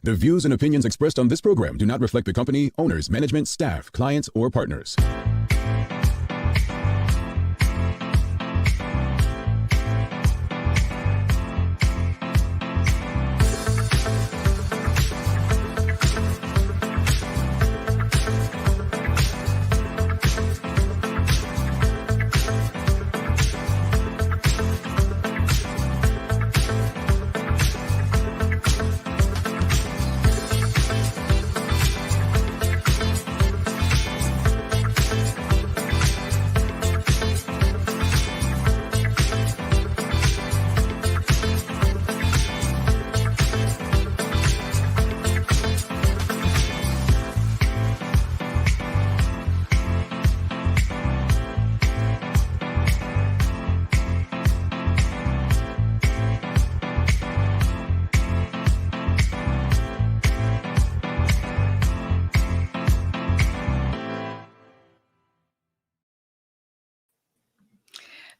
The views and opinions expressed on this program do not reflect the company, owners, management, staff, clients, or partners.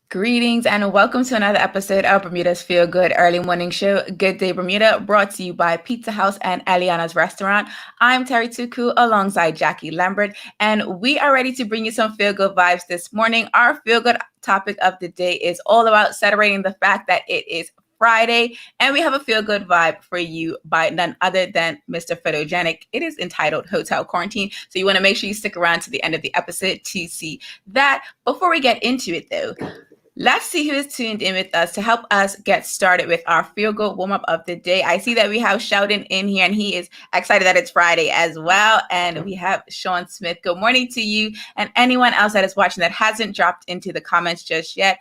Greetings and welcome to another episode of Bermuda's Feel Good Early Morning Show, Good Day Bermuda, brought to you by Pizza House and Eliana's Restaurant. I'm Terri Tuku alongside Jacky Lambert, and we are ready to bring you some feel good vibes this morning. Our feel good topic of the day is all about celebrating the fact that it is Friday, and we have a feel good vibe for you by none other than Mr. Photogenic. It is entitled Hotel Quarantine, so you want to make sure you stick around to the end of the episode to see that. Before we get into it though, let's see who is tuned in with us to help us get started with our feel good warm up of the day. I see that we have Sheldon in here, and he is excited that it's Friday as well. And we have Sean Smith. Good morning to you and anyone else that is watching that hasn't dropped into the comments just yet.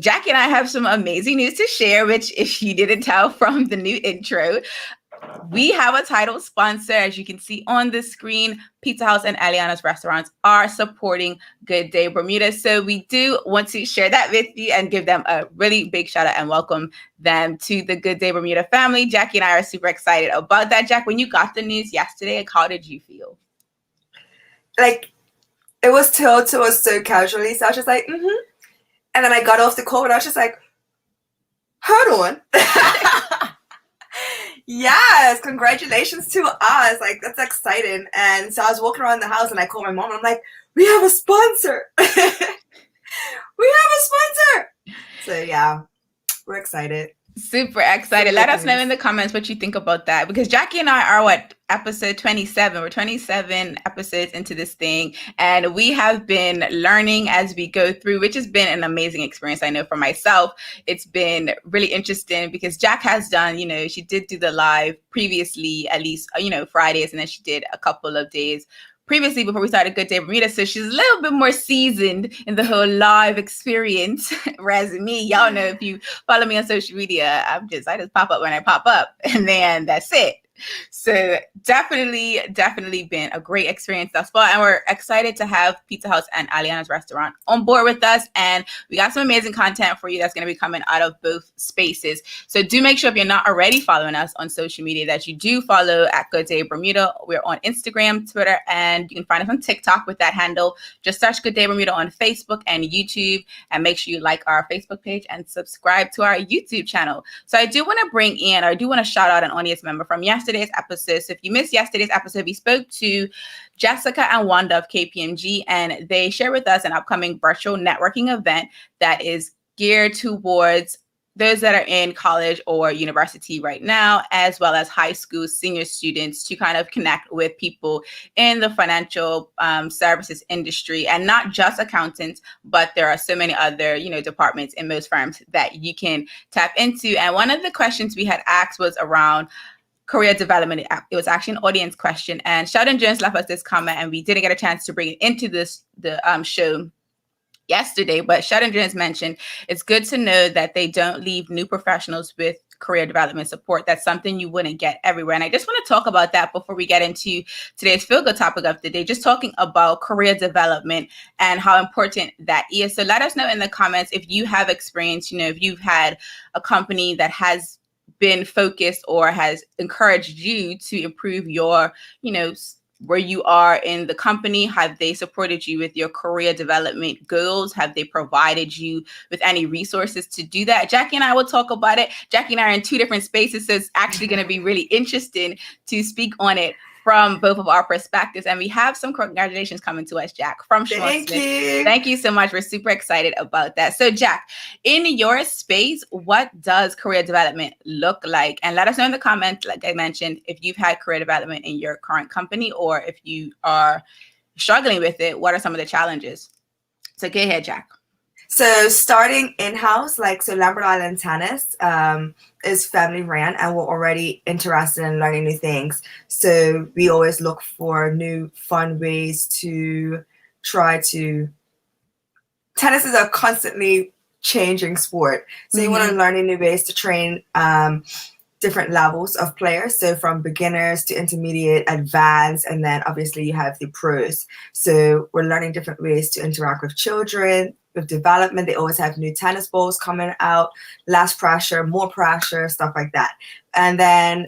Jacky and I have some amazing news to share, which if you didn't tell from the new intro, we have a title sponsor. As you can see on the screen, Pizza House and Eliana's Restaurants are supporting Good Day Bermuda. So we do want to share that with you and give them a really big shout out and welcome them to the Good Day Bermuda family. Jacky and I are super excited about that. Jack, when you got the news yesterday, how did you feel? Like, it was told to us so casually. So I was just like, And then I got off the call and I was just like, hold on. Yes, congratulations to us. Like, that's exciting. And so I was walking around the house and I called my mom and I'm like, we have a sponsor. We have a sponsor. So yeah, we're excited. Super excited. Let us know in the comments what you think about that, because Jacky and I are episode 27. We're 27 episodes into this thing, and we have been learning as we go through, which has been an amazing experience. I know for myself, it's been really interesting because Jack has done, she did do the live previously, at least, Fridays, and then she did a couple of days previously before we started Good Day Bermuda. So she's a little bit more seasoned in the whole live experience. Whereas me, y'all know, if you follow me on social media, I just pop up when I pop up, and then that's it. So definitely been a great experience thus far. And we're excited to have Pizza House and Eliana's Restaurant on board with us. And we got some amazing content for you that's going to be coming out of both spaces. So do make sure, if you're not already following us on social media, that you do follow at Good Day Bermuda. We're on Instagram, Twitter, and you can find us on TikTok with that handle. Just search Good Day Bermuda on Facebook and YouTube, and make sure you like our Facebook page and subscribe to our YouTube channel. So I do want to shout out an audience member from yesterday's episode. So if you missed yesterday's episode, we spoke to Jessica and Wanda of KPMG, and they share with us an upcoming virtual networking event that is geared towards those that are in college or university right now, as well as high school senior students, to kind of connect with people in the financial services industry, and not just accountants, but there are so many other, departments in most firms that you can tap into. And one of the questions we had asked was around career development. It was actually an audience question, and Sheldon Jones left us this comment, and we didn't get a chance to bring it into the show yesterday. But Sheldon Jones mentioned it's good to know that they don't leave new professionals with career development support. That's something you wouldn't get everywhere. And I just want to talk about that before we get into today's feel good topic of the day, just talking about career development and how important that is. So let us know in the comments if you have experience, if you've had a company that has been focused or has encouraged you to improve your, where you are in the company? Have they supported you with your career development goals? Have they provided you with any resources to do that? Jacky and I will talk about it. Jacky and I are in two different spaces, so it's actually going to be really interesting to speak on it from both of our perspectives. And we have some congratulations coming to us, Jack, from Schwartzman. Thank you. Thank you so much. We're super excited about that. So, Jack, in your space, what does career development look like? And let us know in the comments, like I mentioned, if you've had career development in your current company, or if you are struggling with it, what are some of the challenges? So go ahead, Jack. So starting in-house, so Lambert Island Tennis is family ran, and we're already interested in learning new things. So we always look for new fun ways to try to. Tennis is a constantly changing sport. So you want to learn new ways to train different levels of players. So from beginners to intermediate, advanced, and then obviously you have the pros. So we're learning different ways to interact with children, with development. They always have new tennis balls coming out, less pressure, more pressure, stuff like that. And then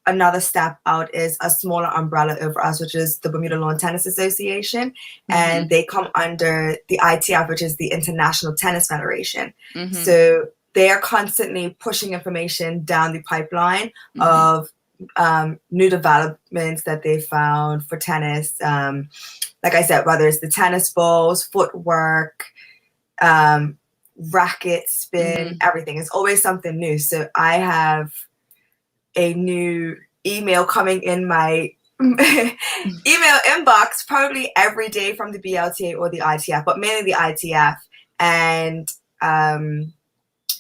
another step out is a smaller umbrella over us, which is the Bermuda Lawn Tennis Association. And they come under the ITF, which is the International Tennis Federation. So they are constantly pushing information down the pipeline of new developments that they found for tennis. Like I said, whether it's the tennis balls, footwork, racket spin, everything. It's always something new. So I have a new email coming in my email inbox probably every day from the BLTA or the ITF, but mainly the ITF. And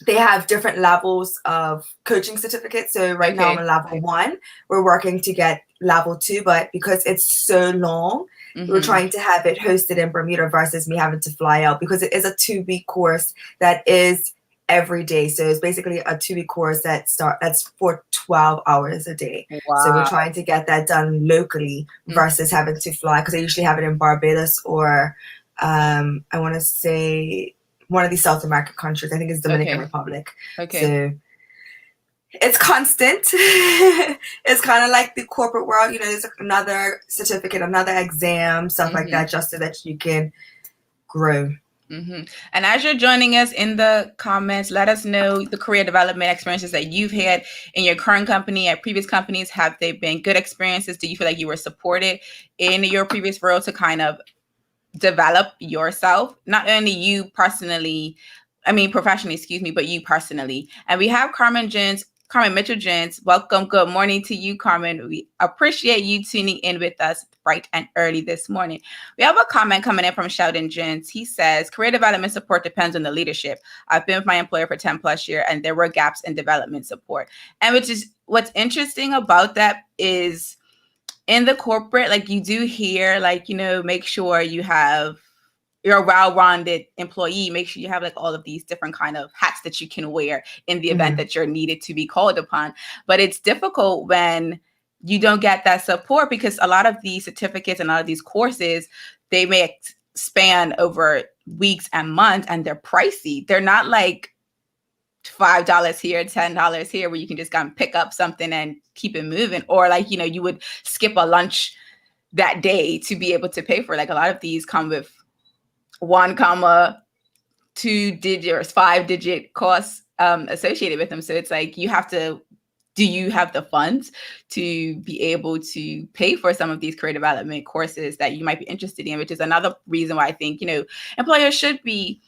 they have different levels of coaching certificates. So right now I'm on level 1. We're working to get level 2, but because it's so long, we're trying to have it hosted in Bermuda versus me having to fly out, because it is a 2-week course that is every day. So it's basically a 2-week course that's for 12 hours a day. Wow. So we're trying to get that done locally versus having to fly, because I usually have it in Barbados or I want to say one of these South American countries. I think it's Dominican Republic. So it's constant. It's kind of like the corporate world. There's another certificate, another exam, stuff like that, just so that you can grow. And as you're joining us in the comments, let us know the career development experiences that you've had in your current company, at previous companies. Have they been good experiences? Do you feel like you were supported in your previous role to kind of develop yourself? Not only you personally, professionally, but you personally. And we have Carmen Mitchell-Jones. Welcome. Good morning to you, Carmen. We appreciate you tuning in with us bright and early this morning. We have a comment coming in from Sheldon Jones. He says, career development support depends on the leadership. I've been with my employer for 10 plus years, and there were gaps in development support. And what's interesting about that is in the corporate, you do hear, make sure you're a well-rounded employee. Make sure you have all of these different kind of hats that you can wear in the event that you're needed to be called upon. But it's difficult when you don't get that support, because a lot of these certificates and a lot of these courses, they may span over weeks and months, and they're pricey. They're not like $5 here, $10 here, where you can just go and pick up something and keep it moving. Or you would skip a lunch that day to be able to pay for it. A lot of these come with 2-digit or 5-digit costs associated with them. So it's do you have the funds to be able to pay for some of these career development courses that you might be interested in, which is another reason why I think, employers should be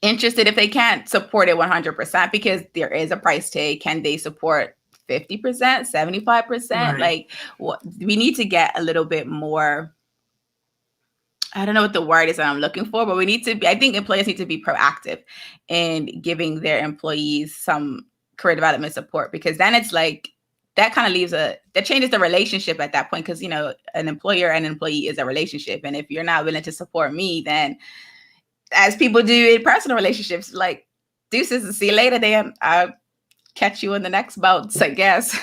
interested if they can't support it 100%, because there is a price tag. Can they support 50%, 75%? Right. We need to get a little bit more. I don't know what the word is that I'm looking for, but I think employers need to be proactive in giving their employees some career development support, because then it's that kind of that changes the relationship at that point. Because, an employer and an employee is a relationship. And if you're not willing to support me, then as people do in personal relationships, deuces and see you later, then I'll catch you in the next bounce, I guess.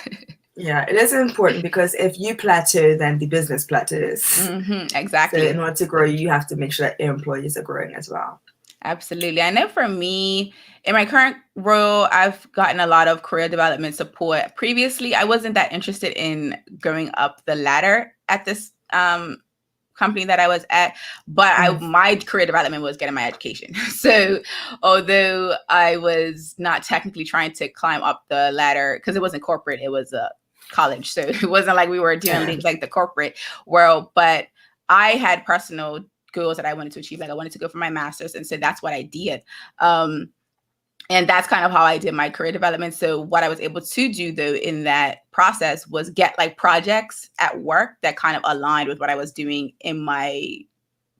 Yeah, it is important, because if you plateau, then the business plateaus. Exactly. So in order to grow, you have to make sure that your employees are growing as well. Absolutely. I know for me, in my current role, I've gotten a lot of career development support. Previously, I wasn't that interested in going up the ladder at this company that I was at, but my career development was getting my education. So although I was not technically trying to climb up the ladder, because it wasn't corporate, it was a college. So it wasn't like we were doing things like the corporate world, but I had personal goals that I wanted to achieve. Like I wanted to go for my master's. And so that's what I did. And that's kind of how I did my career development. So what I was able to do though in that process was get like projects at work that kind of aligned with what I was doing in my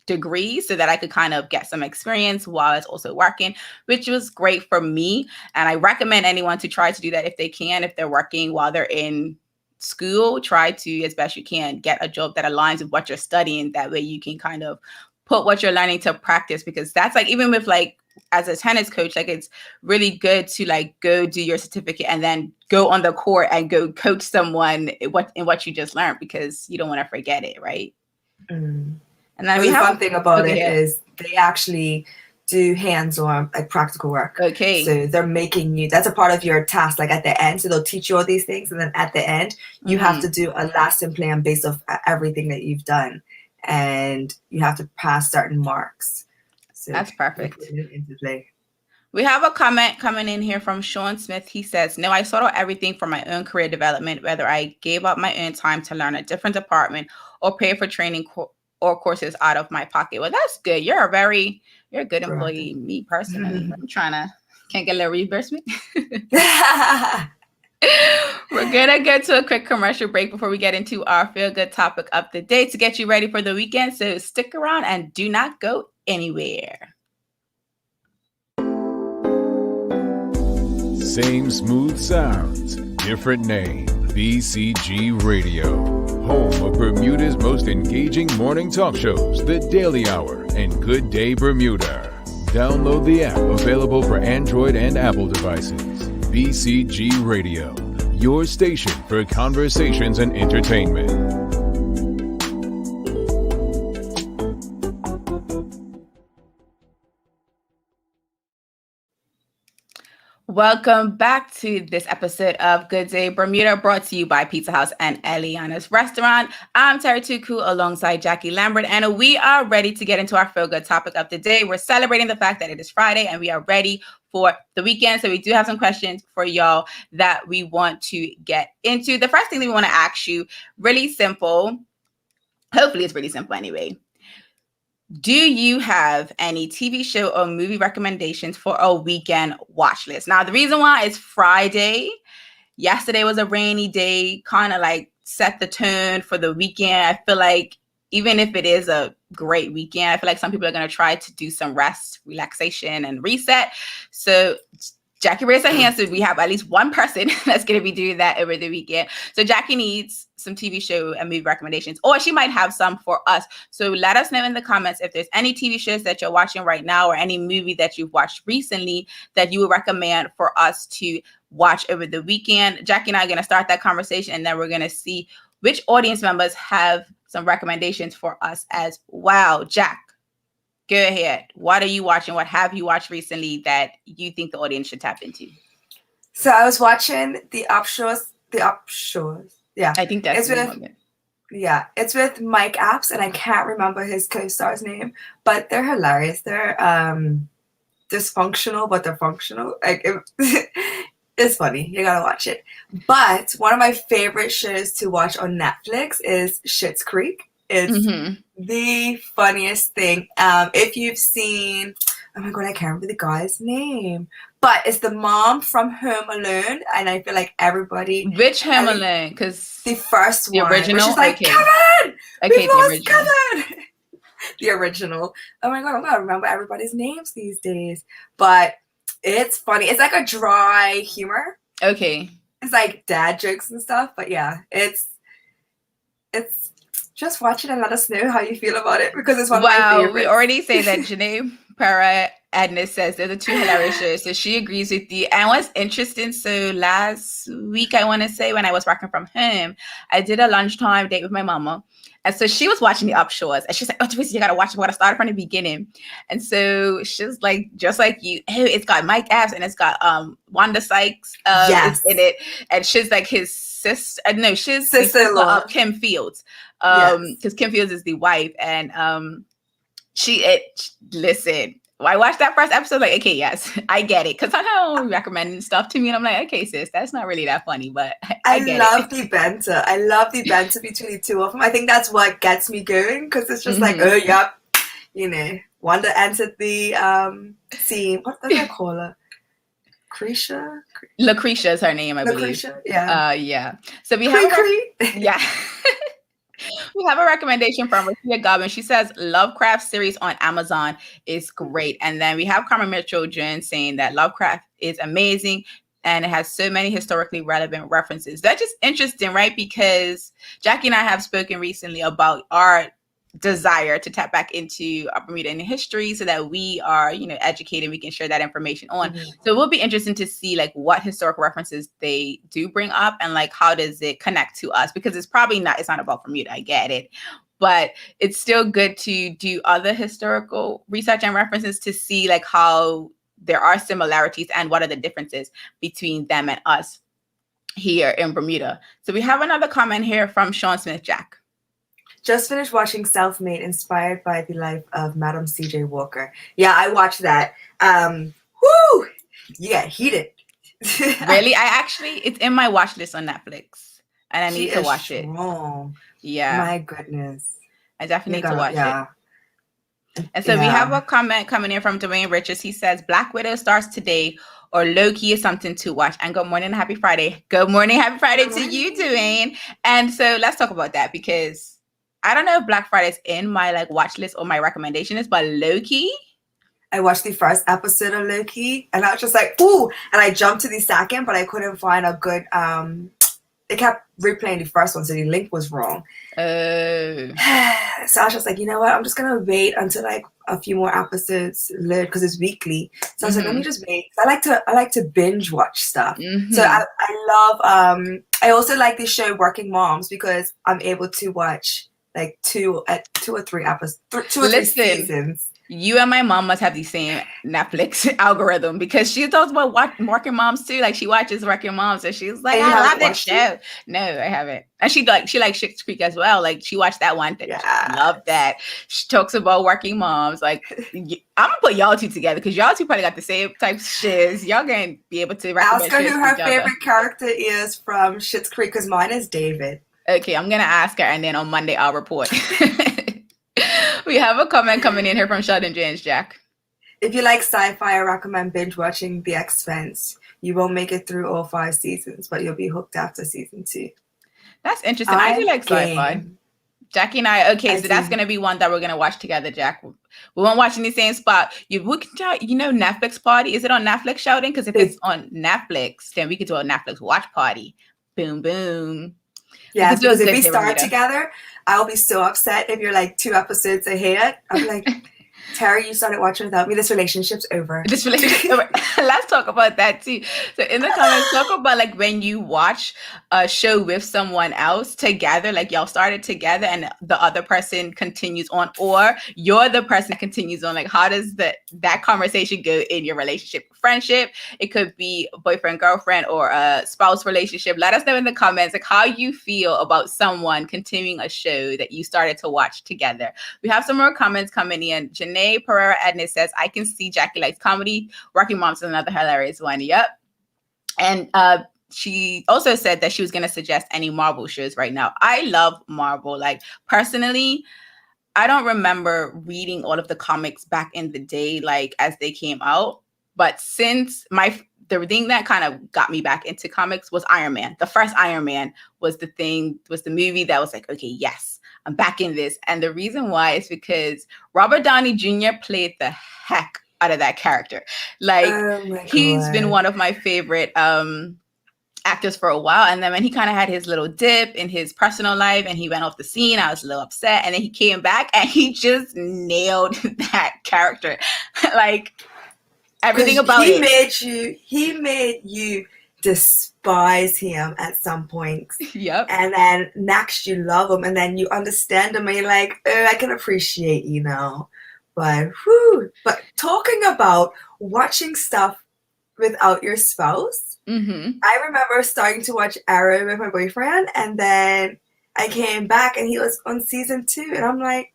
degree so that I could kind of get some experience while I was also working, which was great for me. And I recommend anyone to try to do that if they can, if they're working while they're in school, try to, as best you can, get a job that aligns with what you're studying. That way you can kind of put what you're learning to practice, because that's like, even with like, as a tennis coach, like it's really good to like go do your certificate and then go on the court and go coach someone in what you just learned, because you don't want to forget it, right? And then the fun thing about it is they actually do hands-on like practical work. Okay. So they're making you, that's a part of your task, like at the end. So they'll teach you all these things, and then at the end, you have to do a lesson plan based off everything that you've done, and you have to pass certain marks. So that's perfect. Into play. We have a comment coming in here from Sean Smith. He says, no, I sought out everything for my own career development, whether I gave up my own time to learn a different department or pay for training or courses out of my pocket. Well, that's good. You're a good employee. Me personally, I'm can't get a little reimbursement. We're gonna get to a quick commercial break before we get into our feel good topic of the day to get you ready for the weekend. So stick around and do not go anywhere. Same smooth sounds, different name. BCG Radio, home of Bermuda's most engaging morning talk shows, The Daily Hour and Good Day Bermuda. Download the app, available for Android and Apple devices. BCG Radio, your station for conversations and entertainment. Welcome back to this episode of Good Day Bermuda, brought to you by Pizza House and Eliana's Restaurant. I'm Terri Tuku alongside Jackie Lambert, and we are ready to get into our feel good topic of the day. We're celebrating the fact that it is Friday and we are ready for the weekend. So we do have some questions for y'all that we want to get into. The first thing that we want to ask you, really simple. Hopefully it's really simple anyway. Do you have any TV show or movie recommendations for a weekend watch list? Now, the reason why it's Friday, yesterday was a rainy day, kind of like set the tone for the weekend. I feel like even if it is a great weekend, I feel like some people are going to try to do some rest, relaxation, and reset. So Jackie raised her hand, so we have at least one person that's going to be doing that over the weekend. So Jackie needs some TV show and movie recommendations, or she might have some for us. So let us know in the comments if there's any TV shows that you're watching right now or any movie that you've watched recently that you would recommend for us to watch over the weekend. Jackie and I are going to start that conversation, and then we're going to see which audience members have some recommendations for us as well. Jack, go ahead. What are you watching? What have you watched recently that you think the audience should tap into? So I was watching The Upshores. Yeah. I think that's the name of it. Yeah. It's with Mike Epps, and I can't remember his co-star's name, but they're hilarious. They're dysfunctional, but they're functional. Like it's funny. You gotta watch it. But one of my favorite shows to watch on Netflix is Schitt's Creek. It's the funniest thing. If you've seen, oh my God, I can't remember the guy's name, but it's the mom from Home Alone, and I feel like everybody. Which Home Alone? Because the first the one, original. she's like, okay. Kevin, Okay, we lost the original. Kevin. The original. Oh my God, I'm gonna remember everybody's names these days, but it's funny. It's like a dry humor. Okay. It's like dad jokes and stuff, but yeah, it's. Just watch it and let us know how you feel about it, because it's one of my favorites. We already say that Janae Para Agnes says they're the two hilarious shows, so she agrees with you. And what's interesting, so last week, I want to say, when I was working from home, I did a lunchtime date with my mama, And so she was watching the Upshores, and she's like, "Oh, Teresa, you gotta watch it. We gotta start from the beginning." And so she's like, just like you, oh, it's got Mike Epps and it's got Wanda Sykes Yes. is in it, and she's like his sister. No, she's the sister Sister-in-law. of Kim Fields, Yes. because Kim Fields is the wife, and listen. I watched that first episode, like, okay, yes, I get it. Because sometimes when recommending stuff to me, and I'm like, okay, sis, that's not really that funny, but I get love it. the banter. I love the banter between the two of them. I think that's what gets me going, because it's just like, oh, yep, you know, Wanda entered the scene. What do they call her? Lucretia is her name, I believe. Lucretia, yeah. Yeah. So we have yeah. We have a recommendation from Rakia Gobbin. She says Lovecraft series on Amazon is great. And then we have Carmen Mitchell Jones saying that Lovecraft is amazing and it has so many historically relevant references. That's just interesting, right? Because Jacky and I have spoken recently about our desire to tap back into Bermuda in history so that we are, educated, we can share that information on. So it will be interesting to see like what historical references they do bring up and like how does it connect to us, because it's not about Bermuda, I get it, but it's still good to do other historical research and references to see like how there are similarities and what are the differences between them and us here in Bermuda. So we have another comment here from Sean Smith. Jack. Just finished watching Self-Made, inspired by the life of Madam C.J. Walker. Yeah, I watched that. Whoo! You got heated. Really? It's in my watch list on Netflix. And I need to watch it. Yeah. My goodness. I definitely need to watch it. And so we have a comment coming in from Dwayne Richards. He says, Black Widow starts today, or Loki is something to watch. And good morning and happy Friday. Good morning, happy Friday to you, Dwayne. And so let's talk about that, because I don't know if Black Friday is in my like watch list or my recommendation is, but Loki. I watched the first episode of Loki and I was just like, ooh, and I jumped to the second, but I couldn't find a good, they kept replaying the first one, so the link was wrong. Oh. So I was just like, you know what? I'm just going to wait until like a few more episodes load, because it's weekly. So I was like, let me just wait. I like to binge watch stuff. So I love, I also like the show Working Moms, because I'm able to watch like two or three episodes, two or three seasons. You and my mom must have the same Netflix algorithm, because she talks about Working Moms too. Like she watches Working Moms, and she's like, I love that show. No, I haven't. And she likes Schitt's Creek as well. Like she watched that one. I love that. She talks about Working Moms. Like I'm gonna put y'all two together, because y'all two probably got the same type of shiz. Y'all gonna be able to recommend. Ask her who her favorite character is from Schitt's Creek, because mine is David. Okay, I'm gonna ask her, and then on Monday I'll report. We have a comment coming in here from Sheldon James. Jack. If you like sci-fi, I recommend binge watching The Expanse. You won't make it through all 5 seasons, but you'll be hooked after season 2. That's interesting. I do like sci-fi. Jacky and I, so that's going to be one that we're going to watch together, Jack. We won't watch in the same spot. Netflix party. Is it on Netflix, Sheldon? Because if it's on Netflix, then we could do a Netflix watch party. Boom, boom. Yeah, because if we start together, I'll be so upset if you're like 2 episodes ahead. I'm like, Terry, you started watching without me. This relationship's over. Let's talk about that too. So in the comments, talk about like when you watch a show with someone else together, like y'all started together and the other person continues on, or you're the person that continues on. Like how does that conversation go in your relationship? Friendship, it could be boyfriend, girlfriend, or a spouse relationship. Let us know in the comments like how you feel about someone continuing a show that you started to watch together. We have some more comments coming in. Janae Pereira Edna says, I can see Jacky likes comedy. Working Moms is another hilarious one. Yep. And she also said that she was going to suggest any Marvel shows right now. I love Marvel. Like personally, I don't remember reading all of the comics back in the day, like as they came out. But since the thing that kind of got me back into comics was Iron Man. The first Iron Man was the movie that was like, okay, yes, I'm back in this. And the reason why is because Robert Downey Jr. played the heck out of that character. Like he's been one of my favorite actors for a while. And then when he kind of had his little dip in his personal life and he went off the scene, I was a little upset. And then he came back and he just nailed that character. Like everything about he made you despise him at some points. Yep. And then next you love him, and then you understand him, and you're like, oh, I can appreciate you now. But talking about watching stuff without your spouse, I remember starting to watch Arrow with my boyfriend, and then I came back and he was on season 2, and I'm like,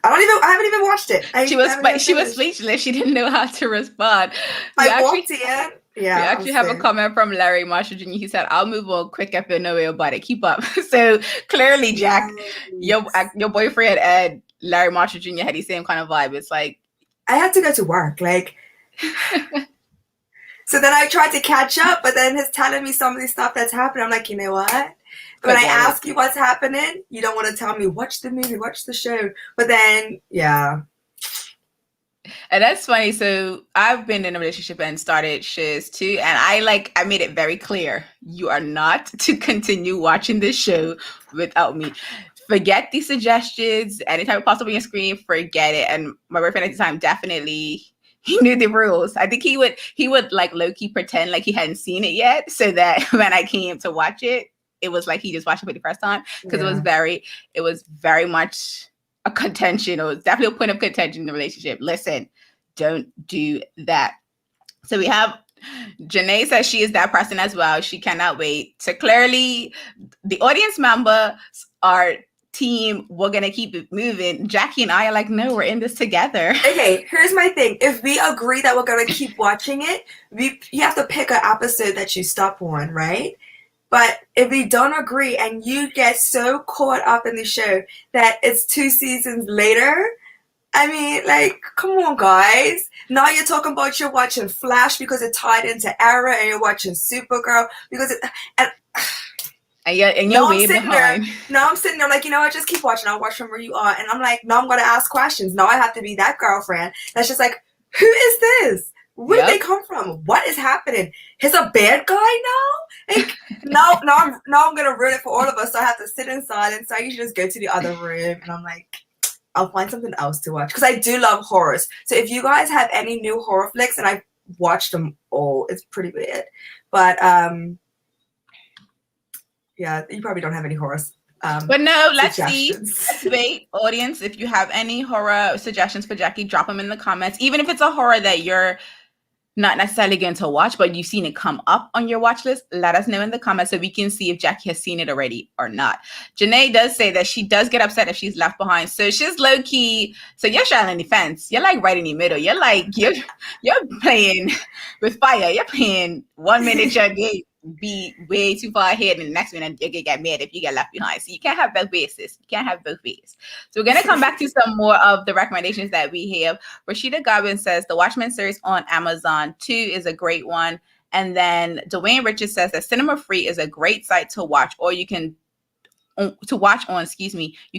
I haven't even watched it. She was speechless. She didn't know how to respond. I walked in. Yeah, we actually have a comment from Larry Marshall Jr. He said, "I'll move on quick if you know about it. Keep up." So clearly, Jack, your boyfriend and Larry Marshall Jr. had the same kind of vibe. It's like, I had to go to work, like. So then I tried to catch up, but then he's telling me some of the stuff that's happening. I'm like, you know what? When I ask you what's happening, you don't want to tell me, watch the movie, watch the show. But then, yeah. And that's funny. So I've been in a relationship and started shows too. And I made it very clear, you are not to continue watching this show without me. Forget these suggestions. Anytime it pops up on your screen, forget it. And my boyfriend at the time definitely, he knew the rules. I think he would like low-key pretend like he hadn't seen it yet, so that when I came to watch it, it was like he just watched it for the first time, because it was very much a contention. It was definitely a point of contention in the relationship. Listen, don't do that. So we have Janae says she is that person as well. She cannot wait. So clearly the audience members are team, we're gonna keep it moving. Jacky and I are like, no, we're in this together. Okay, here's my thing. If we agree that we're gonna keep watching it, you have to pick an episode that you stop on, right? But if we don't agree and you get so caught up in the show that it's 2 seasons later, I mean, like, come on, guys. Now you're talking about you're watching Flash because it tied into Arrow, and you're watching Supergirl because it. And you're way behind. Now I'm sitting there like, you know what, just keep watching. I'll watch from where you are. And I'm like, now I'm going to ask questions. Now I have to be that girlfriend that's just like, who is this? Where did they come from? What is happening? He's a bad guy now? Like, now I'm going to ruin it for all of us. So I have to sit in silence. So I usually just go to the other room. And I'm like, I'll find something else to watch. Because I do love horrors. So if you guys have any new horror flicks, and I've watched them all, it's pretty weird. But, yeah, you probably don't have any horror. But no, let's see. Let's wait, audience. If you have any horror suggestions for Jacky, drop them in the comments. Even if it's a horror that you're not necessarily going to watch, but you've seen it come up on your watch list, let us know in the comments so we can see if Jacky has seen it already or not. Janae does say that she does get upset if she's left behind. So she's low key. So you're straddling the fence. You're like right in the middle. You're like, you're playing with fire. You're playing 1 minute you're gay, be way too far ahead, and the next minute you're gonna get mad if you get left behind. So you can't have both ways, sis. You can't have both ways. So we're gonna come back to some more of the recommendations that we have. Rashida Godwin says the Watchmen series on Amazon 2 is a great one. And then Dwayne Richards says that Cinema Free is a great site to watch, or you can you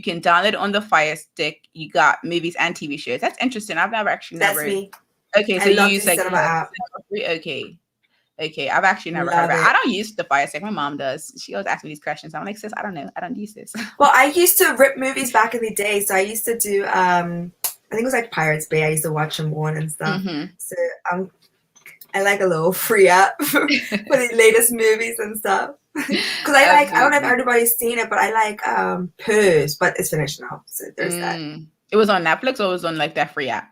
can download on the Fire Stick. You got movies and TV shows. That's interesting. I've never actually That's me. Okay, so you use like Cinema app. Okay, I've actually never heard of it. I don't use the Fire Stick. My mom does. She always asks me these questions. I'm like, sis, I don't know. I don't use this. Well, I used to rip movies back in the day. So I used to do, I think it was like Pirates Bay. I used to watch them on and stuff. So I like a little free app for the latest movies and stuff. Because I don't know if everybody's seen it, but I like Purse, but it's finished now. So there's that. It was on Netflix, or it was on like that free app?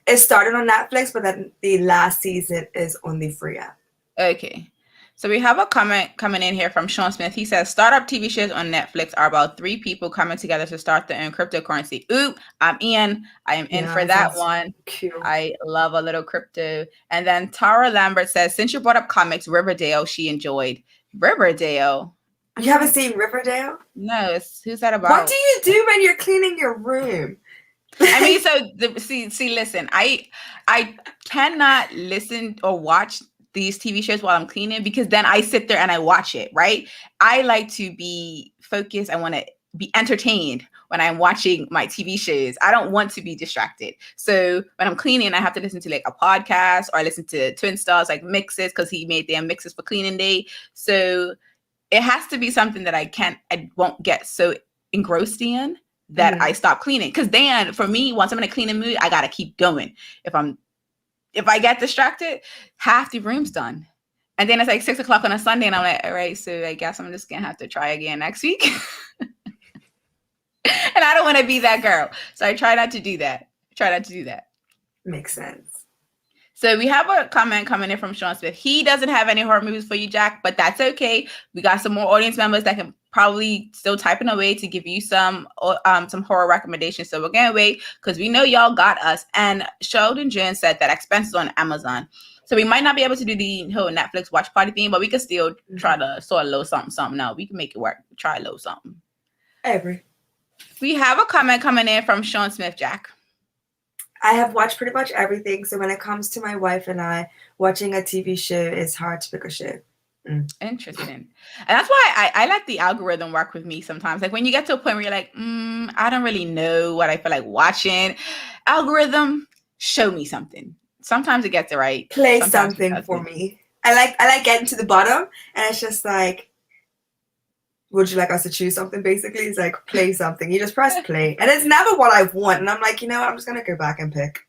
It started on Netflix, but then the last season is on the free app. Okay. So we have a comment coming in here from Sean Smith. He says, startup TV shows on Netflix are about 3 people coming together to start their own cryptocurrency. Ooh, I'm in. I am in for that one. Cute. I love a little crypto. And then Tara Lambert says, since you brought up comics, Riverdale, she enjoyed. Riverdale? You haven't seen Riverdale? No. Who's that about? What do you do when you're cleaning your room? I mean, see, listen, I cannot listen or watch these TV shows while I'm cleaning, because then I sit there and I watch it, right? I like to be focused. I want to be entertained when I'm watching my TV shows. I don't want to be distracted. So when I'm cleaning, I have to listen to like a podcast, or I listen to Twin Stars like mixes, because he made their mixes for cleaning day. So it has to be something that I won't get so engrossed in that I stop cleaning. Because then for me, once I'm in a cleaning mood, I got to keep going. If if I get distracted, half the room's done. And then it's like 6:00 on a Sunday, and I'm like, all right, so I guess I'm just gonna have to try again next week. And I don't want to be that girl, so I try not to do that. Makes sense. So we have a comment coming in from Sean Smith. He doesn't have any horror movies for you, Jack, but that's okay. We got some more audience members that can probably still typing away to give you some horror recommendations. So we're gonna wait because we know y'all got us. And Sheldon Jones said that Expenses on Amazon. So we might not be able to do the whole Netflix watch party thing, but we can still try to sort of load something out. We can make it work. Try load something. I agree. We have a comment coming in from Sean Smith, Jack. I have watched pretty much everything. So when it comes to my wife and I, watching a TV show is hard to pick a show. Interesting. And that's why I let the algorithm work with me sometimes. Like when you get to a point where you're like, I don't really know what I feel like watching. Algorithm, show me something. Sometimes it gets it right. Play Sometimes something for me. I like getting to the bottom, and it's just like, would you like us to choose something? Basically, it's like play something. You just press play, and it's never what I want. And I'm like, you know what? I'm just gonna go back and pick.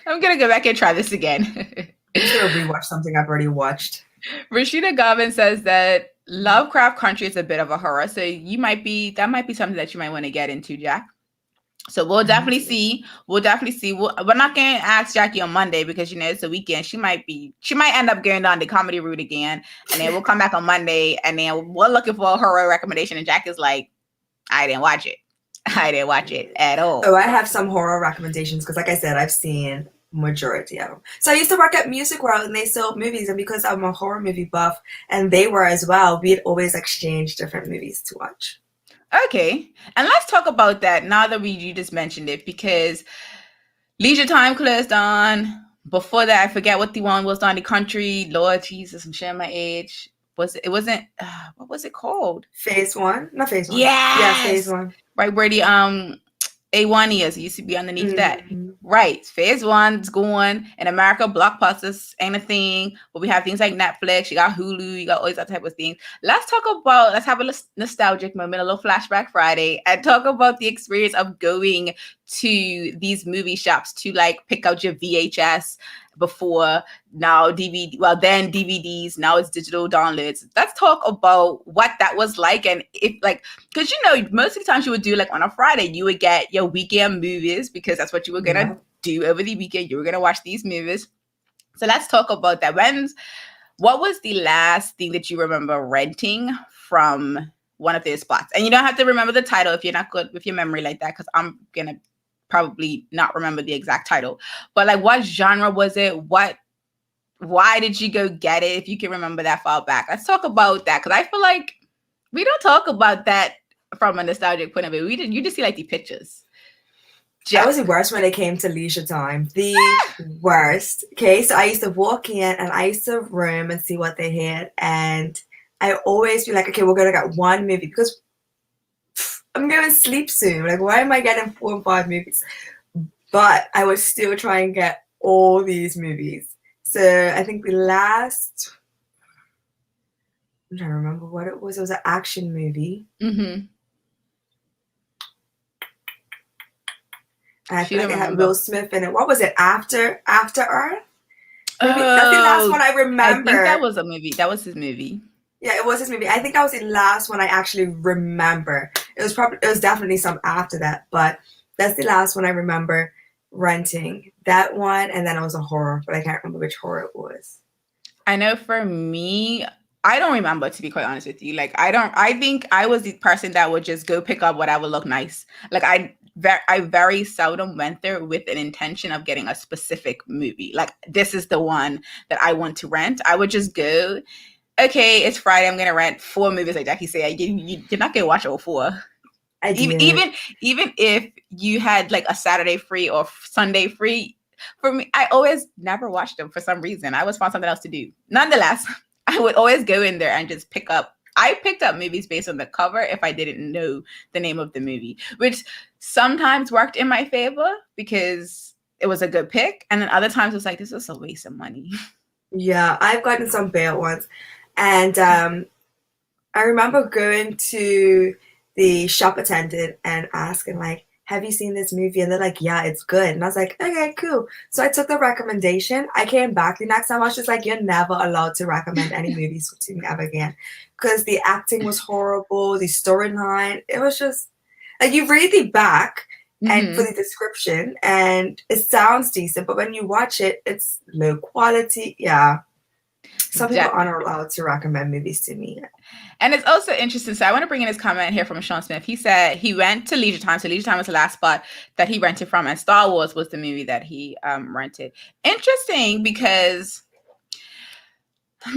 I'm gonna go back and try this again. I'm just gonna rewatch something I've already watched. Rashida Garvin says that Lovecraft Country is a bit of a horror, so that might be something that you might want to get into, Jack. So we'll definitely see. We're not going to ask Jackie on Monday because, it's the weekend. She might end up going down the comedy route again. And then we'll come back on Monday and then we're looking for a horror recommendation. And Jackie's like, I didn't watch it. I didn't watch it at all. Oh, I have some horror recommendations because like I said, I've seen majority of them. So I used to work at Music World and they sold movies. And because I'm a horror movie buff and they were as well, we'd always exchange different movies to watch. Okay, and let's talk about that now that you just mentioned it, because Leisure Time closed on. Before that, I forget what the one was on the country. Lord Jesus, I'm sharing my age. What was it called? Phase 1? Not Phase 1. Yes! Yeah, Phase 1. Right where the A1 is. It used to be underneath that. Right. Phase 1's going. In America, blockbusters ain't a thing. But we have things like Netflix. You got Hulu. You got all these other type of things. Let's have a nostalgic moment, a little flashback Friday, and talk about the experience of going to these movie shops to like pick out your VHS before, now DVD, well then DVDs, now it's digital downloads. Let's talk about what that was like. And if like, because most of the times you would do like on a Friday, you would get your weekend movies because that's what you were gonna do over the weekend. You were gonna watch these movies. So let's talk about that. What was the last thing that you remember renting from one of those spots? And you don't have to remember the title if you're not good with your memory like that, because I'm gonna probably not remember the exact title. But like, what genre was it? Why did you go get it? If you can remember that far back, let's talk about that, because I feel like we don't talk about that from a nostalgic point of view. You just see like the pictures. That was the worst when it came to Leisure Time. The worst. Okay, so I used to walk in and I used to room and see what they had, and I always be like, okay, we're gonna get one movie because I'm going to sleep soon. Like, why am I getting 4 and 5 movies? But I would still try and get all these movies. So I think the last, I'm trying to remember what it was. It was an action movie. And I feel like it had Will Smith in it. What was it? After Earth? That's the last one I remember. I think that was a movie. That was his movie. Yeah, it was his movie. I think that was the last one I actually remember. It was definitely some after that, but that's the last one I remember renting. That one, and then it was a horror, but I can't remember which horror it was. I know for me, I don't remember, to be quite honest with you. Like, I think I was the person that would just go pick up whatever looked nice. Like, I very seldom went there with an intention of getting a specific movie. Like, this is the one that I want to rent. I would just go, okay, it's Friday, I'm gonna rent 4 movies, like Jackie said. You're not gonna watch all 4. Even if you had like a Saturday free or Sunday free, for me, I always never watched them for some reason. I always found something else to do. Nonetheless, I would always go in there and just pick up. I picked up movies based on the cover if I didn't know the name of the movie, which sometimes worked in my favor because it was a good pick, and then other times it was like, this is a waste of money. Yeah, I've gotten some bad ones. And I remember going to the shop attendant and asking, like, have you seen this movie? And they're like, yeah, it's good. And I was like, okay, cool. So I took the recommendation. I came back the next time. I was just like, you're never allowed to recommend any movies to me ever again. Because the acting was horrible, the storyline, it was just like you read the back and for the description and it sounds decent, but when you watch it, it's low quality. Yeah. Some people aren't allowed to recommend movies to me. And it's also interesting. So I want to bring in this comment here from Sean Smith. He said he went to Leisure Time. So Leisure Time was the last spot that he rented from, and Star Wars was the movie that he rented. Interesting because I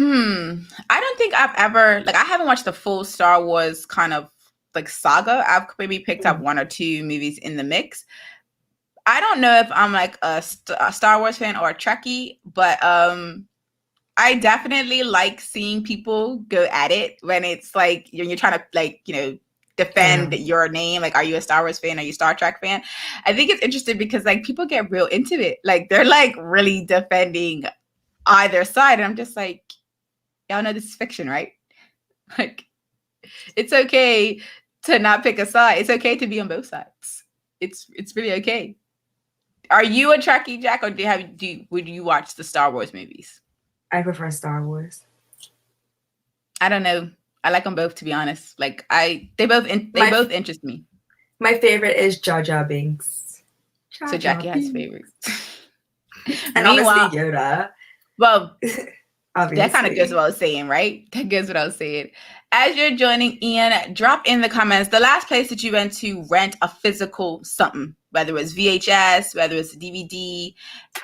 don't think I've ever, like, I haven't watched the full Star Wars kind of like saga. I've maybe picked up one or two movies in the mix. I don't know if I'm like a Star Wars fan or a Trekkie, but I definitely like seeing people go at it when it's like you're trying to, like, you know, defend your name. Like, are you a Star Wars fan? Are you a Star Trek fan? I think it's interesting because like people get real into it. Like they're like really defending either side. And I'm just like, y'all know this is fiction, right? Like, it's okay to not pick a side. It's okay to be on both sides. It's really okay. Are you a Trekkie, Jack, or would you watch the Star Wars movies? I prefer Star Wars. I don't know. I like them both, to be honest. Like they both interest me. My favorite is Jar Jar Binks. So Jackie has favorites. And obviously Yoda. Well, that kind of goes what I was saying, right? That goes what I was saying. As you're joining in, drop in the comments the last place that you went to rent a physical something, whether it's VHS, whether it's DVD,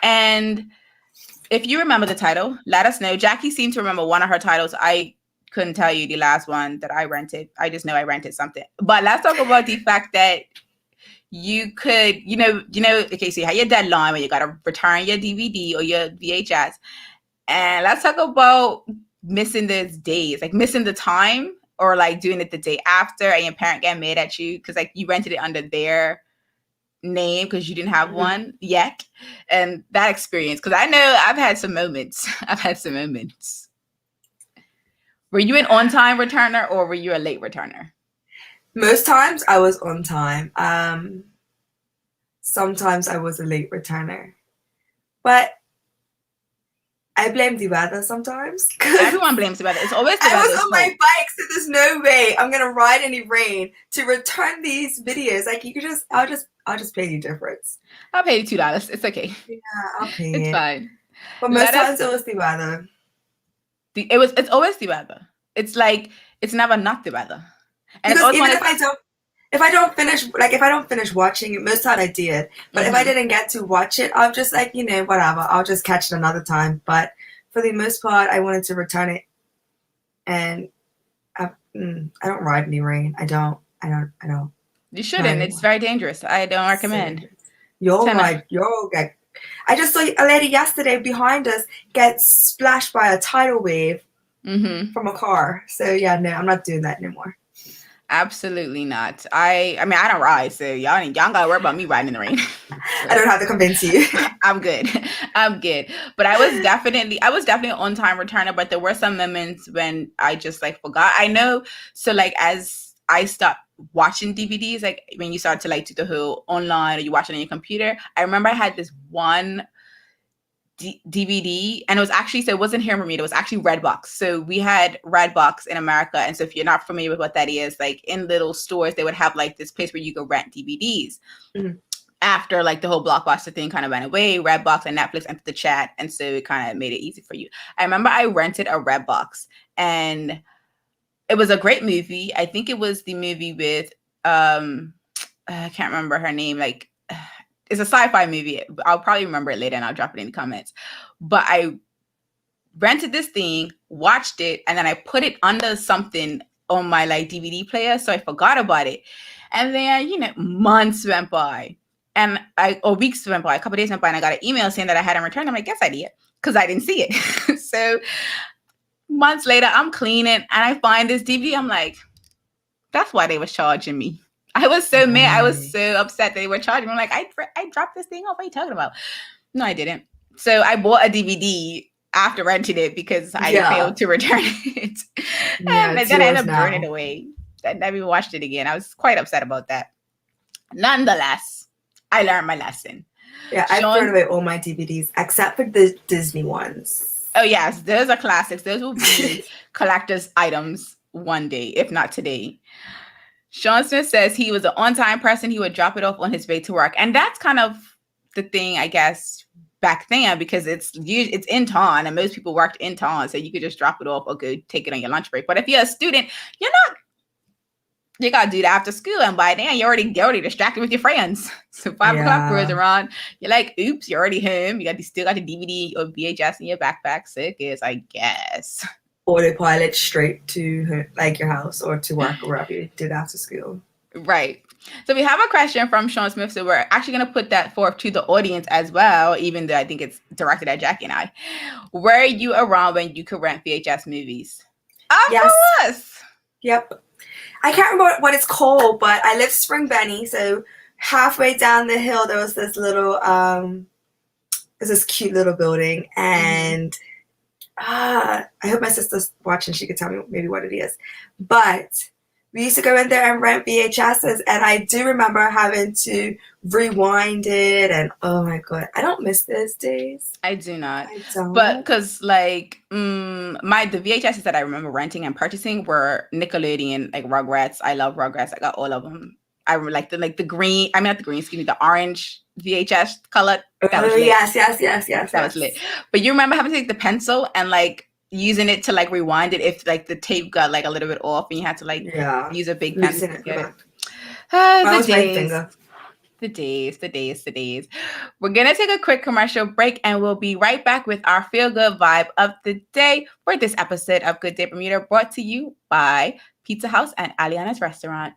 and if you remember the title, let us know. Jackie seemed to remember one of her titles. I couldn't tell you the last one that I rented. I just know I rented something. But let's talk about the fact that you could, okay, so you had your deadline where you got to return your DVD or your VHS. And let's talk about missing those days, like missing the time or like doing it the day after and your parent getting mad at you because like you rented it under their name because you didn't have one yet. And that experience, because I know I've had some moments. Were you an on-time returner or were you a late returner? Most times I was on time. Sometimes I was a late returner. But I blame the weather sometimes. Everyone blames the weather. It's always the weather. I was on my bike, so there's no way I'm gonna ride any rain to return these videos. Like you could I'll just pay you difference. I'll pay you $2. It's okay. Yeah, I'll pay It's fine. But most times it was the weather. It's always the weather. It's like it's never not the weather. And because even if I don't finish watching it, most time I did. But if I didn't get to watch it, I'll just like, whatever. I'll just catch it another time. But for the most part, I wanted to return it. And I don't ride in the rain. I don't. You shouldn't. It's very dangerous. I don't recommend. You're right. I just saw a lady yesterday behind us get splashed by a tidal wave from a car. So yeah, no, I'm not doing that anymore. Absolutely not. I mean, I don't ride, so y'all ain't gotta worry about me riding in the rain. I don't have to convince you. I'm good. But I was definitely an on-time returner, but there were some moments when I just like forgot. I know. So like as I stopped watching DVDs, like when you start to like do the whole online or you watch it on your computer, I remember I had this one DVD, and it was actually, so it wasn't here in Bermuda, it was actually Redbox. So we had Redbox in America, and so if you're not familiar with what that is, like in little stores they would have like this place where you could rent DVDs. After like the whole Blockbuster thing kind of went away, Redbox and Netflix entered the chat, and so it kind of made it easy for you. I remember I rented a Redbox, and it was a great movie. I think it was the movie with I can't remember her name, like it's a sci-fi movie. I'll probably remember it later and I'll drop it in the comments. But I rented this thing, watched it, and then I put it under something on my like DVD player. So I forgot about it. And then, months went by or weeks went by, a couple of days went by, and I got an email saying that I hadn't returned. I'm like, yes, I did, because I didn't see it. So months later, I'm cleaning and I find this DVD. I'm like, that's why they was charging me. I was so mad. I was so upset they were charging me. I'm like, I dropped this thing off. What are you talking about? No, I didn't. So I bought a DVD after renting it because I failed to return it. And then I ended up burning it away. I never even watched it again. I was quite upset about that. Nonetheless, I learned my lesson. Yeah, I've thrown away all my DVDs except for the Disney ones. Oh, yes. Those are classics. Those will be collector's items one day, if not today. Sean Smith says he was an on-time person. He would drop it off on his way to work. And that's kind of the thing, I guess, back then, because it's in town and most people worked in town. So you could just drop it off or go take it on your lunch break. But if you're a student, you got to do that after school. And by then, you're already distracted with your friends. So 5 o'clock rolls around. You're like, oops, you're already home. You still got the DVD or VHS in your backpack. Circus, I guess. Autopilot straight to like your house or to work or wherever you did after school. Right. So we have a question from Sean Smith. So we're actually going to put that forth to the audience as well, even though I think it's directed at Jacky and I. Were you around when you could rent VHS movies? Of course. Yep. I can't remember what it's called, but I live Spring Benny. So halfway down the hill, there was this little, this cute little building. And I hope my sister's watching. She could tell me maybe what it is. But we used to go in there and rent VHSs. And I do remember having to rewind it. And oh my God, I don't miss those days. I do not. I don't. But because like the VHSs that I remember renting and purchasing were Nickelodeon, like Rugrats. I love Rugrats. I got all of them. I like the green. I mean, not the green. Excuse me, the orange VHS color. That was lit. Yes. That was lit. But you remember having to take the pencil and like using it to like rewind it if like the tape got like a little bit off and you had to like use a big pencil to get it. The days. We're going to take a quick commercial break and we'll be right back with our feel good vibe of the day for this episode of Good Day Bermuda, brought to you by Pizza House and Aliana's Restaurant.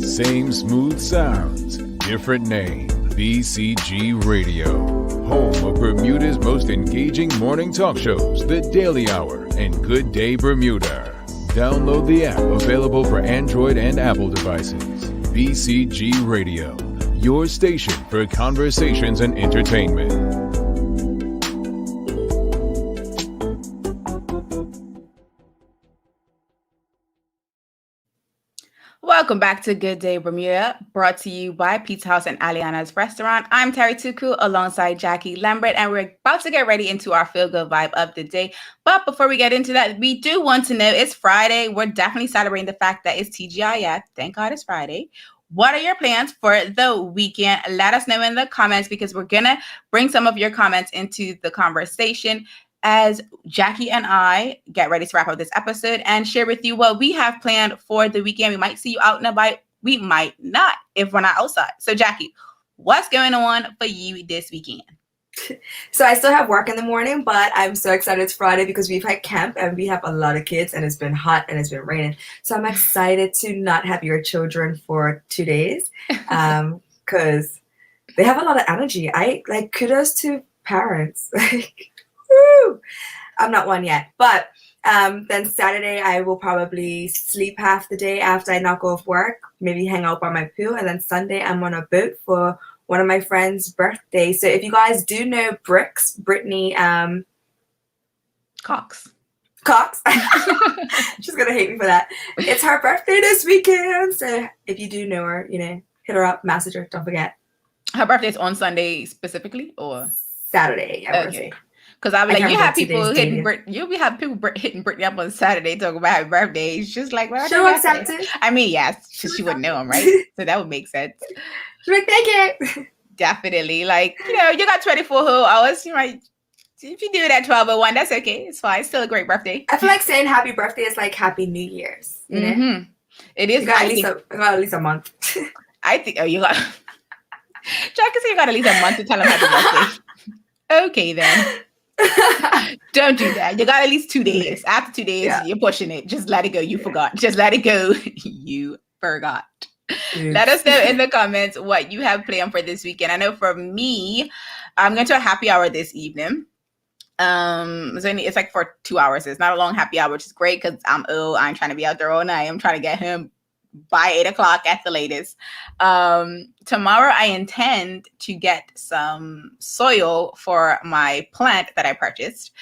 Same smooth sounds, different name. BCG Radio, home of Bermuda's most engaging morning talk shows, The Daily Hour and Good Day Bermuda. Download the app, available for Android and Apple devices. BCG Radio, your station for conversations and entertainment. Welcome back to Good Day Bermuda, brought to you by Pizza House and Aliana's Restaurant. I'm Terri Tuku alongside Jackie Lambert, and we're about to get ready into our feel good vibe of the day. But before we get into that, we do want to know, it's Friday. We're definitely celebrating the fact that it's TGIF. Thank God it's Friday. What are your plans for the weekend? Let us know in the comments, because we're going to bring some of your comments into the conversation as Jackie and I get ready to wrap up this episode and share with you what we have planned for the weekend. We might see you out and about. We might not if we're not outside. So Jackie, what's going on for you this weekend? So I still have work in the morning, but I'm so excited it's Friday because we've had camp and we have a lot of kids and it's been hot and it's been raining. So I'm excited to not have your children for 2 days because they have a lot of energy. I like kudos to parents. Woo! I'm not one yet, but then Saturday I will probably sleep half the day after I knock off work, maybe hang out by my pool, and then Sunday I'm on a boat for one of my friends' birthdays. So if you guys do know Brittany Cox. She's gonna hate me for that. It's her birthday this weekend, so if you do know her, hit her up, message her. Don't forget. Her birthday is on Sunday specifically, or Saturday? Okay. Because I'll be like, you have people hitting Brittany up on Saturday talking about her birthday. She's just like, well, she'll accept it. I mean, yes, she wouldn't know him, right? So that would make sense. She's like, thank you. Definitely. Like, you got 24 whole hours. You might, if you do it at 12:01, that's okay. It's fine. It's still a great birthday. I feel like saying happy birthday is like Happy New Year's. You know? Mm-hmm. It is. You got at least a month. I think, you got, Jack said you got at least a month to tell him happy birthday. Okay, then. Don't do that. You got at least 2 days. After 2 days, you're pushing it. Just let it go. You forgot. Just let it go. You forgot. Let us know in the comments what you have planned for this weekend. I know for me, I'm going to a happy hour this evening. It's like for 2 hours. It's not a long happy hour, which is great because I'm ill. I'm trying to be out there all night. I'm trying to get home by 8 o'clock at the latest. Tomorrow I intend to get some soil for my plant that I purchased.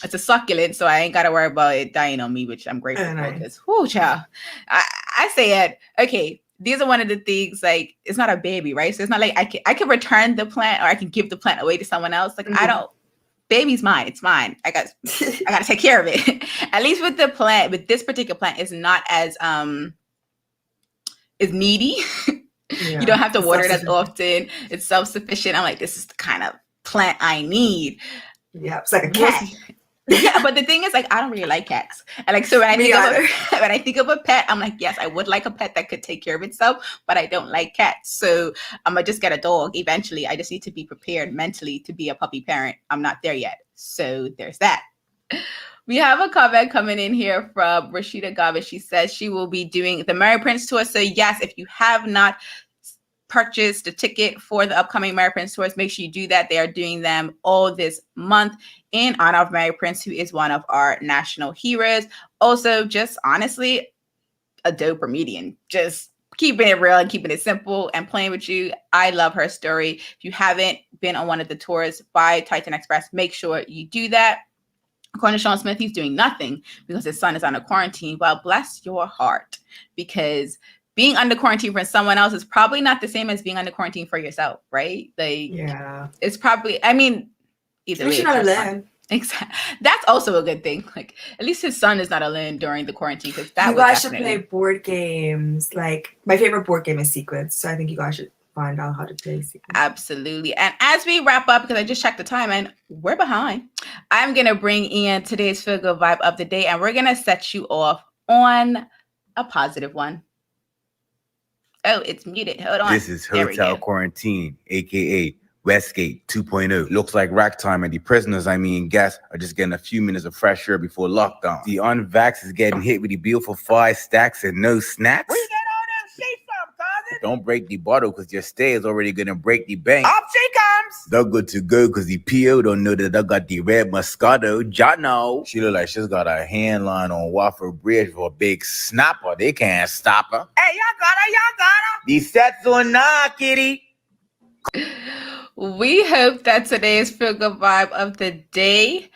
It's a succulent, so I ain't got to worry about it dying on me, which I'm grateful for. Because, whoo, child. I say it. Okay, these are one of the things, like, it's not a baby, right? So it's not like I can return the plant or I can give the plant away to someone else. Like, I don't. Baby's mine. It's mine. I got to take care of it. At least with the plant, with this particular plant, is not as is needy. Yeah, you don't have to water it as often. It's self-sufficient. I'm like, this is the kind of plant I need. Yeah, it's like a cat. Yeah, but the thing is, like, I don't really like cats. And like, so when I think of a pet, I'm like, yes, I would like a pet that could take care of itself, but I don't like cats. So I'm gonna just get a dog eventually. I just need to be prepared mentally to be a puppy parent. I'm not there yet. So there's that. We have a comment coming in here from Rashida Gaba. She says she will be doing the Mary Prince tour. So yes, if you have not purchased a ticket for the upcoming Mary Prince tours, make sure you do that. They are doing them all this month in honor of Mary Prince, who is one of our national heroes. Also, just honestly, a dope comedian. Just keeping it real and keeping it simple and playing with you. I love her story. If you haven't been on one of the tours by Titan Express, make sure you do that. According to Sean Smith, he's doing nothing because his son is under quarantine. Well, bless your heart, because being under quarantine for someone else is probably not the same as being under quarantine for yourself, right? Like, yeah, it's probably, I mean, either way. Not alone. Exactly. That's also a good thing. Like, at least his son is not alone during the quarantine, because that you guys should play board games. Like, my favorite board game is Sequence, so I think you guys should find out how to play Sequence. Absolutely. And as we wrap up, because I just checked the time and we're behind, I'm gonna bring in today's Feel Good Vibe of the day, and we're gonna set you off on a positive one. Oh, it's muted. Hold on. This is Hotel Quarantine, aka Westgate 2.0. Looks like rack time, and the prisoners, guests, are just getting a few minutes of fresh air before lockdown. The unvaxxed is getting hit with the bill for 5 stacks and no snacks. Where you get all that shit from, cousin? Don't break the bottle, because your stay is already gonna break the bank. Up she comes! They're good to go, because the PO don't know that I got the red Moscato. Jano. She look like she's got a hand line on Waffle Bridge for a big snapper. They can't stop her. Hey, y'all got her. The sets on now, kitty. We hope that today's Feel Good Vibe of the day,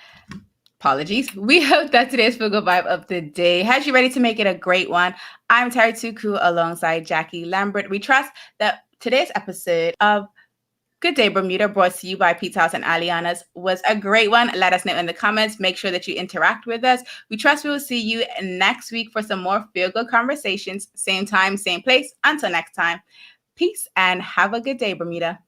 we hope that today's Feel Good Vibe of the day has you ready to make it a great one. I'm Terri Tuku alongside Jackie Lambert. We trust that today's episode of Good Day Bermuda, brought to you by Pizza House and Aliana's, was a great one. Let us know in the comments. Make sure that you interact with us. We trust we will see you next week for some more Feel Good conversations. Same time, same place. Until next time, peace and have a good day, Bermuda.